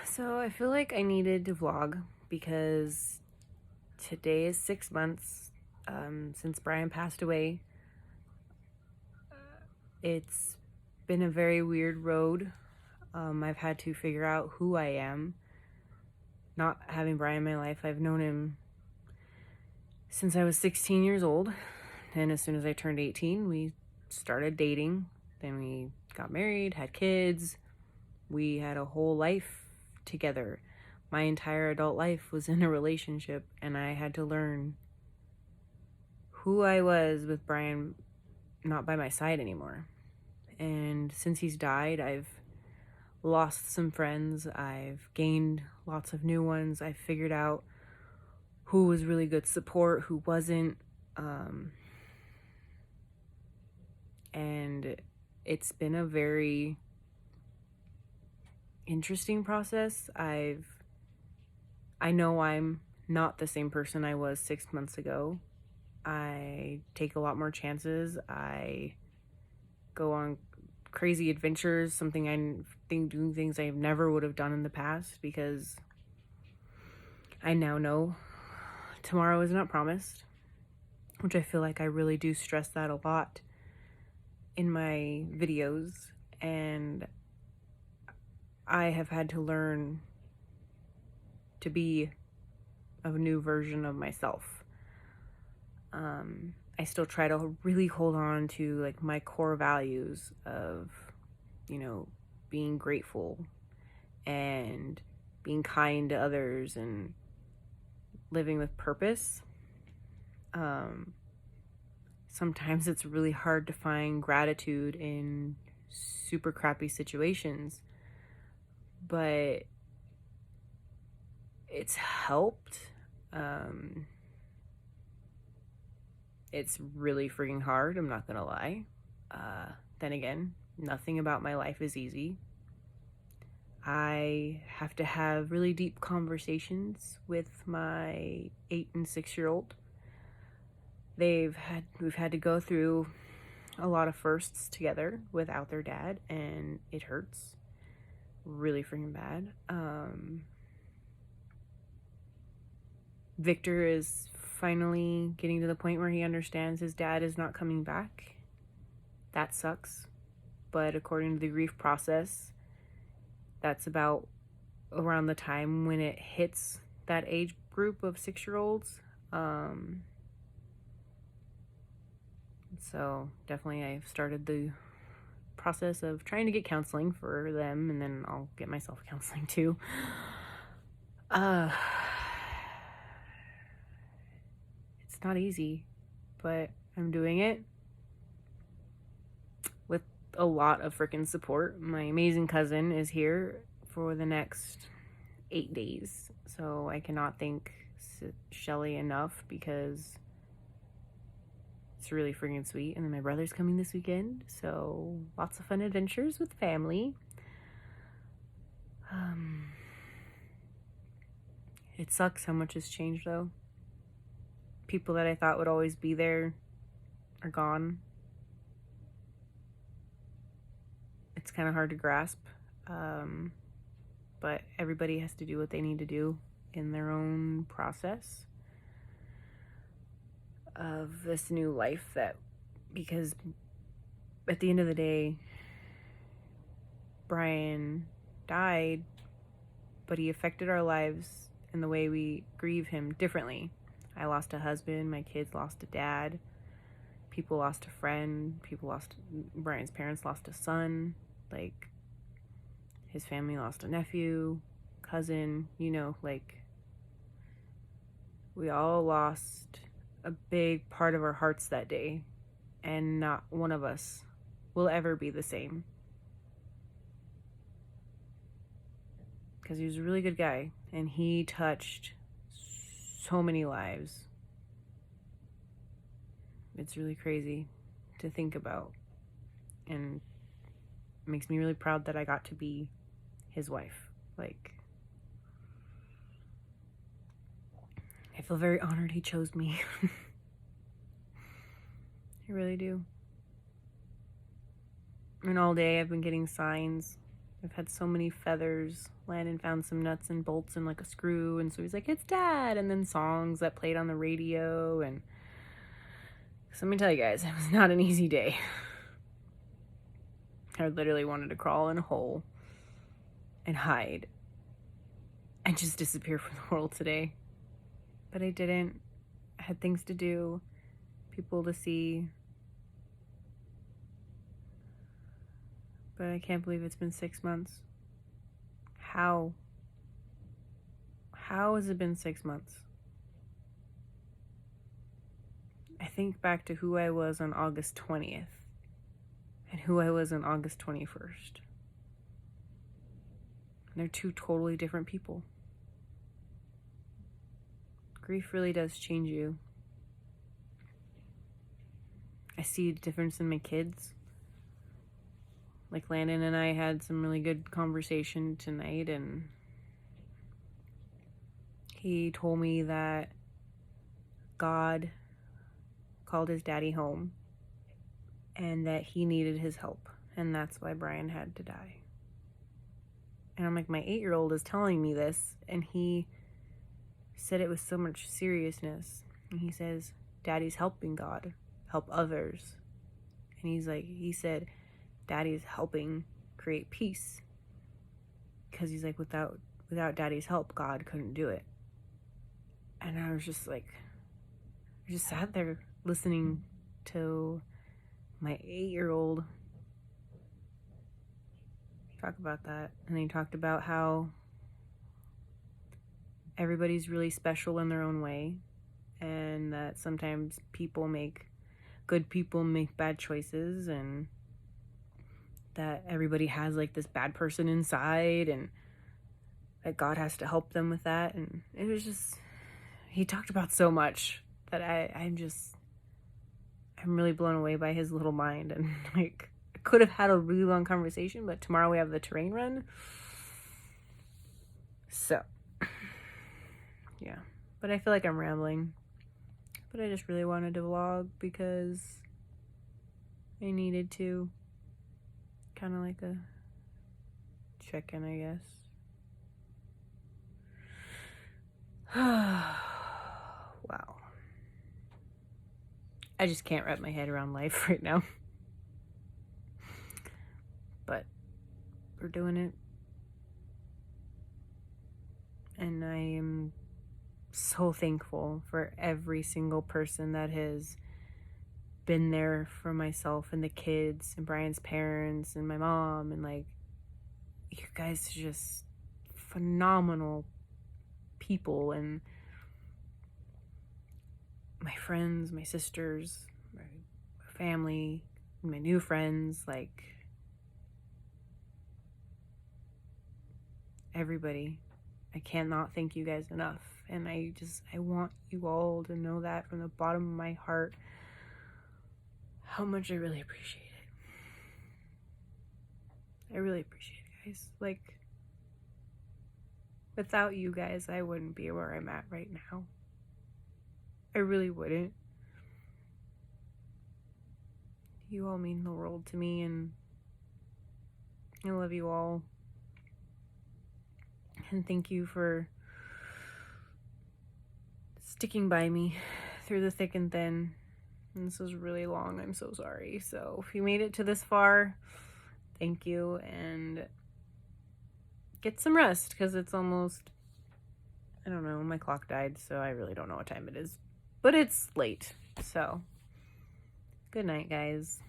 So I feel like I needed to vlog because today is 6 months since Brian passed away. It's been a very weird road. I've had to figure out who I am. Not having Brian in my life, I've known him since I was 16 years old. And as soon as I turned 18, we started dating. Then we got married, had kids. We had a whole life together. My entire adult life was in a relationship, and I had to learn who I was with Brian not by my side anymore. And since he's died, I've lost some friends. I've gained lots of new ones. I figured out who was really good support, who wasn't. And it's been a very interesting process. I know I'm not the same person I was 6 months ago. I take a lot more chances. I go on crazy adventures, something I think doing things I never would have done in the past because I now know tomorrow is not promised, which I feel like I really do stress that a lot in my videos, and I have had to learn to be a new version of myself. I still try to really hold on to like my core values of, being grateful and being kind to others and living with purpose. Sometimes it's really hard to find gratitude in super crappy situations, but it's helped. It's really freaking hard, I'm not gonna lie. Then again, nothing about my life is easy. I have to have really deep conversations with my 8 and 6-year-old. We've had to go through a lot of firsts together without their dad, and it hurts really freaking bad. Victor is finally getting to the point where he understands his dad is not coming back. That sucks. But according to the grief process, that's about around the time when it hits that age group of 6-year-olds. So definitely I've started the process of trying to get counseling for them, and then I'll get myself counseling too. It's not easy, but I'm doing it with a lot of freaking support. My amazing cousin is here for the next 8 days, so I cannot thank Shelly enough because it's really freaking sweet. And then my brother's coming this weekend, so lots of fun adventures with family. It sucks how much has changed though. People that I thought would always be there are gone. It's kind of hard to grasp, but everybody has to do what they need to do in their own process of this new life, because at the end of the day, Brian died, but he affected our lives and the way we grieve him differently. I lost a husband, my kids lost a dad, people lost a friend, Brian's parents lost a son, like his family lost a nephew, cousin, we all lost a big part of our hearts that day, and not one of us will ever be the same. Because he was a really good guy, and he touched so many lives. It's really crazy to think about, and it makes me really proud that I got to be his wife. Like, I feel very honored he chose me. I really do. And all day I've been getting signs I've had so many feathers. Landon found some nuts and bolts and like a screw, and so he's like, "It's Dad!" And then songs that played on the radio, and so let me tell you guys, it was not an easy day. I literally wanted to crawl in a hole and hide and just disappear from the world today. But I didn't. I had things to do, people to see. But I can't believe it's been 6 months. How? How has it been 6 months? I think back to who I was on August 20th and who I was on August 21st. And they're two totally different people. Grief really does change you. I see a difference in my kids. Like Landon and I had some really good conversation tonight, and he told me that God called his daddy home and that he needed his help, and that's why Brian had to die. And I'm like, my 8-year-old is telling me this, and he said it with so much seriousness. And he says, Daddy's helping God help others. And he said, Daddy's helping create peace. Because he's like, without Daddy's help, God couldn't do it. And I was just like, I just sat there listening to my 8-year-old talk about that. And he talked about how everybody's really special in their own way, and that sometimes good people make bad choices, and that everybody has like this bad person inside, and that God has to help them with that. And it was just, he talked about so much that I'm really blown away by his little mind. And like, I could have had a really long conversation, but tomorrow we have the terrain run. So, yeah. But I feel like I'm rambling. But I just really wanted to vlog because I needed to. Kind of like a check-in, I guess. Wow. I just can't wrap my head around life right now. But we're doing it. And I am so thankful for every single person that has been there for myself and the kids and Brian's parents and my mom. And like, you guys are just phenomenal people. And my friends, my sisters, my family, my new friends, like everybody. I cannot thank you guys enough. And I want you all to know that from the bottom of my heart, how much I really appreciate it. I really appreciate it, guys. Like, without you guys, I wouldn't be where I'm at right now. I really wouldn't. You all mean the world to me, and I love you all. And thank you for sticking by me through the thick and thin. And this was really long. I'm so sorry. So if you made it to this far, thank you, and get some rest, because it's almost, I don't know, my clock died, so I really don't know what time it is. But it's late. So good night, guys.